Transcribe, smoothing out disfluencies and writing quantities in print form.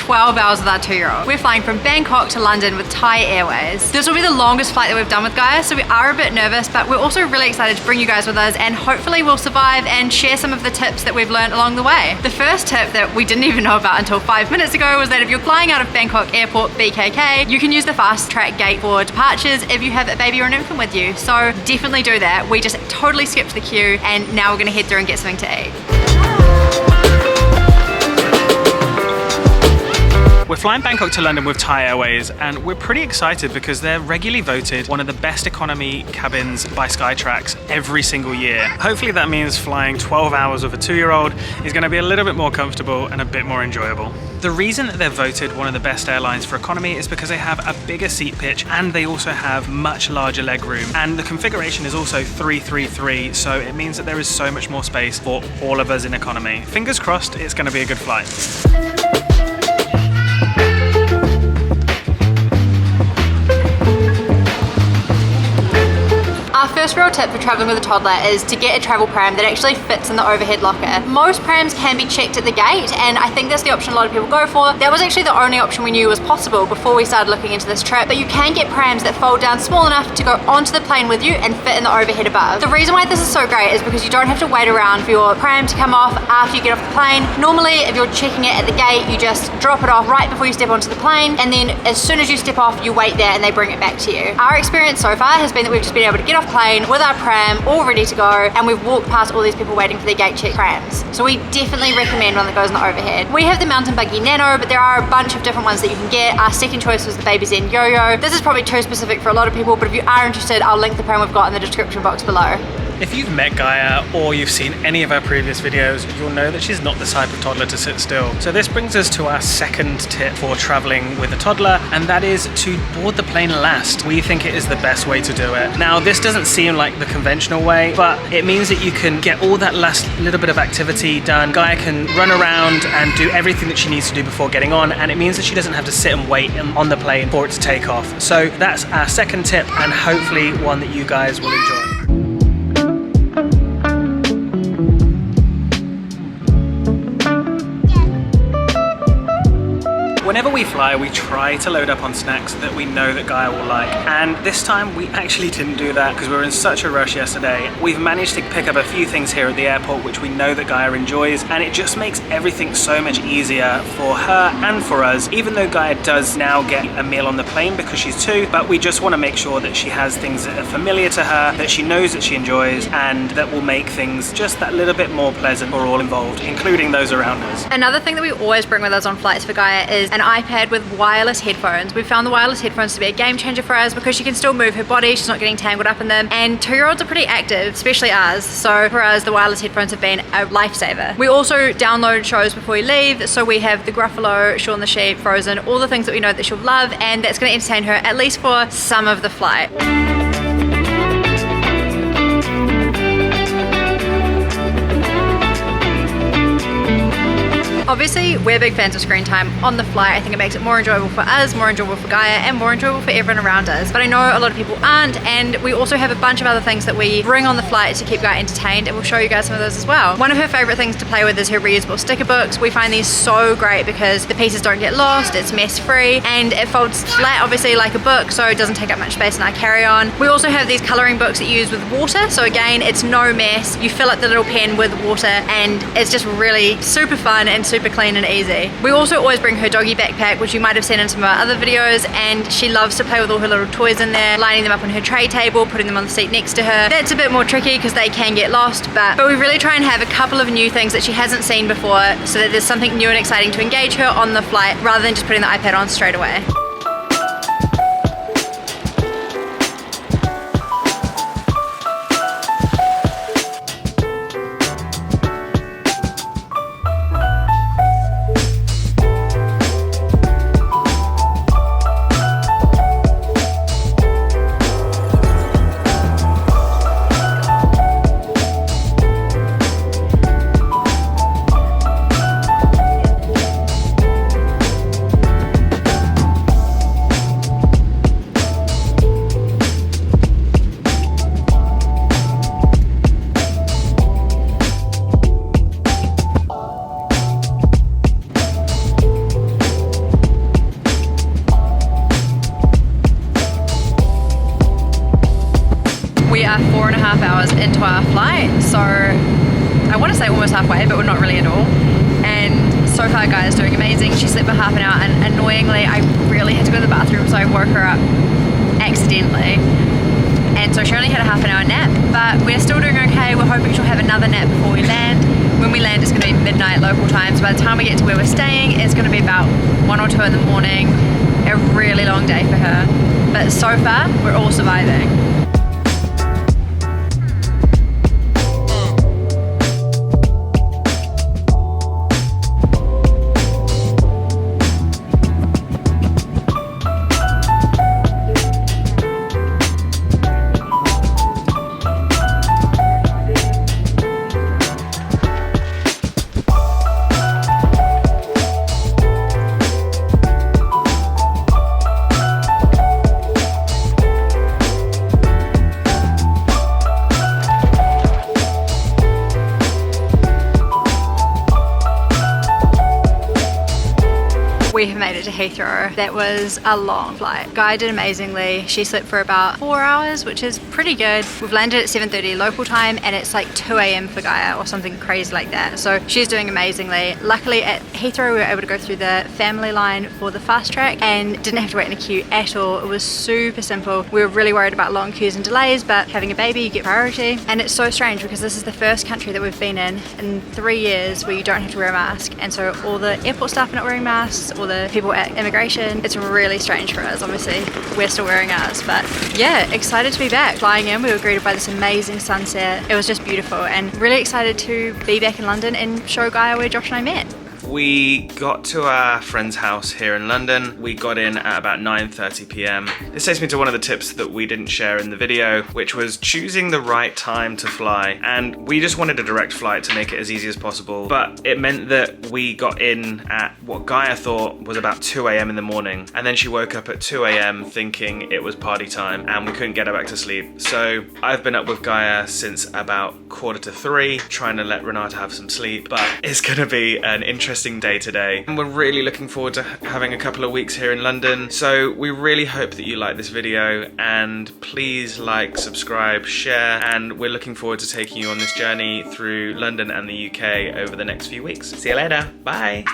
12 hours with our 2-year-old. We're flying from Bangkok to London with Thai Airways. This will be the longest flight that we've done with Gaia, so we are a bit nervous, but we're also really excited to bring you guys with us, and hopefully we'll survive and share some of the tips that we've learned along the way. The first tip that we didn't even know about until 5 minutes ago was that if you're flying out of Bangkok Airport BKK, you can use the fast track gate for departures if you have a baby or an infant with you. So definitely do that. We just totally skipped the queue, and now we're gonna head through and get something to eat. We're flying Bangkok to London with Thai Airways, and we're pretty excited because they're regularly voted one of the best economy cabins by Skytrax every single year. Hopefully that means flying 12 hours with a 2-year-old is going to be a little bit more comfortable and a bit more enjoyable. The reason that they're voted one of the best airlines for economy is because they have a bigger seat pitch and they also have much larger leg room, and the configuration is also 333, so it means that there is so much more space for all of us in economy. Fingers crossed it's going to be a good flight. Our first real tip for traveling with a toddler is to get a travel pram that actually fits in the overhead locker. Most prams can be checked at the gate, and I think that's the option a lot of people go for. That was actually the only option we knew was possible before we started looking into this trip, but you can get prams that fold down small enough to go onto the plane with you and fit in the overhead above. The reason why this is so great is because you don't have to wait around for your pram to come off after you get off the plane. Normally, if you're checking it at the gate, you just drop it off right before you step onto the plane, and then as soon as you step off, you wait there and they bring it back to you. Our experience so far has been that we've just been able to get off plane with our pram all ready to go, and we've walked past all these people waiting for their gate check prams. So we definitely recommend one that goes in the overhead. We have the Mountain Buggy Nano, but there are a bunch of different ones that you can get. Our second choice was the Baby Zen Yo-Yo. This is probably too specific for a lot of people, but if you are interested, I'll link the pram we've got in the description box below. If you've met Gaia or you've seen any of our previous videos, you'll know that she's not the type of toddler to sit still. So this brings us to our second tip for traveling with a toddler, and that is to board the plane last. We think it is the best way to do it. Now, this doesn't seem like the conventional way, but it means that you can get all that last little bit of activity done. Gaia can run around and do everything that she needs to do before getting on, and it means that she doesn't have to sit and wait on the plane for it to take off. So that's our second tip, and hopefully one that you guys will enjoy. Whenever we fly, we try to load up on snacks that we know that Gaia will like. And this time we actually didn't do that because we were in such a rush yesterday. We've managed to pick up a few things here at the airport which we know that Gaia enjoys, and it just makes everything so much easier for her and for us, even though Gaia does now get a meal on the plane because she's 2, but we just want to make sure that she has things that are familiar to her, that she knows that she enjoys, and that will make things just that little bit more pleasant for all involved, including those around us. Another thing that we always bring with us on flights for Gaia is an iPad with wireless headphones. We found the wireless headphones to be a game changer for us because she can still move her body, she's not getting tangled up in them, and 2-year-olds are pretty active, especially ours, so for us the wireless headphones have been a lifesaver. We also download shows before we leave, so we have The Gruffalo, Shaun the Sheep, Frozen, all the things that we know that she'll love, and that's going to entertain her at least for some of the flight. Obviously, we're big fans of screen time on the flight. I think it makes it more enjoyable for us, more enjoyable for Gaia, and more enjoyable for everyone around us. But I know a lot of people aren't, and we also have a bunch of other things that we bring on the flight to keep Gaia entertained, and we'll show you guys some of those as well. One of her favorite things to play with is her reusable sticker books. We find these so great because the pieces don't get lost, it's mess-free, and it folds flat, obviously, like a book, so it doesn't take up much space in our carry-on. We also have these coloring books that you use with water, so again, it's no mess. You fill up the little pen with water, and it's just really super fun and super clean and easy. We also always bring her doggy backpack, which you might have seen in some of our other videos, and she loves to play with all her little toys in there, lining them up on her tray table, putting them on the seat next to her. That's a bit more tricky because they can get lost, but we really try and have a couple of new things that she hasn't seen before so that there's something new and exciting to engage her on the flight rather than just putting the iPad on straight away. 4.5 hours into our flight, so I want to say almost halfway, but we're not really at all. And so far Gaia's doing amazing. She slept for half an hour, and annoyingly I really had to go to the bathroom, so I woke her up accidentally, and so she only had a half an hour nap, but we're still doing okay. We're hoping she'll have another nap before we land. When we land, it's going to be midnight local time, so by the time we get to where we're staying, it's going to be about 1 or 2 in the morning. A really long day for her, but so far we're all surviving. We have made it to Heathrow. That was a long flight. Gaia did amazingly. She slept for about 4 hours, which is pretty good. We've landed at 7:30 local time, and it's like 2 a.m. for Gaia or something crazy like that. So she's doing amazingly. Luckily at Heathrow we were able to go through the family line for the fast track and didn't have to wait in a queue at all. It was super simple. We were really worried about long queues and delays, but having a baby, you get priority. And it's so strange because this is the first country that we've been in 3 years where you don't have to wear a mask, and so all the airport staff are not wearing masks, all the people at immigration. It's really strange for us. Obviously we're still wearing ours, but yeah, excited to be back. Flying in, we were greeted by this amazing sunset. It was just beautiful, and really excited to be back in London and show Gaia where Josh and I met. We got to our friend's house here in London. We got in at about 9:30 p.m. This takes me to one of the tips that we didn't share in the video, which was choosing the right time to fly. And we just wanted a direct flight to make it as easy as possible, but it meant that we got in at what Gaia thought was about 2 a.m. in the morning, and then she woke up at 2 a.m. thinking it was party time, and we couldn't get her back to sleep. So I've been up with Gaia since about 2:45, trying to let Renata have some sleep, but it's gonna be an interesting day today, and we're really looking forward to having a couple of weeks here in London. So we really hope that you like this video, and please like, subscribe, share, and we're looking forward to taking you on this journey through London and the UK over the next few weeks. See you later. Bye.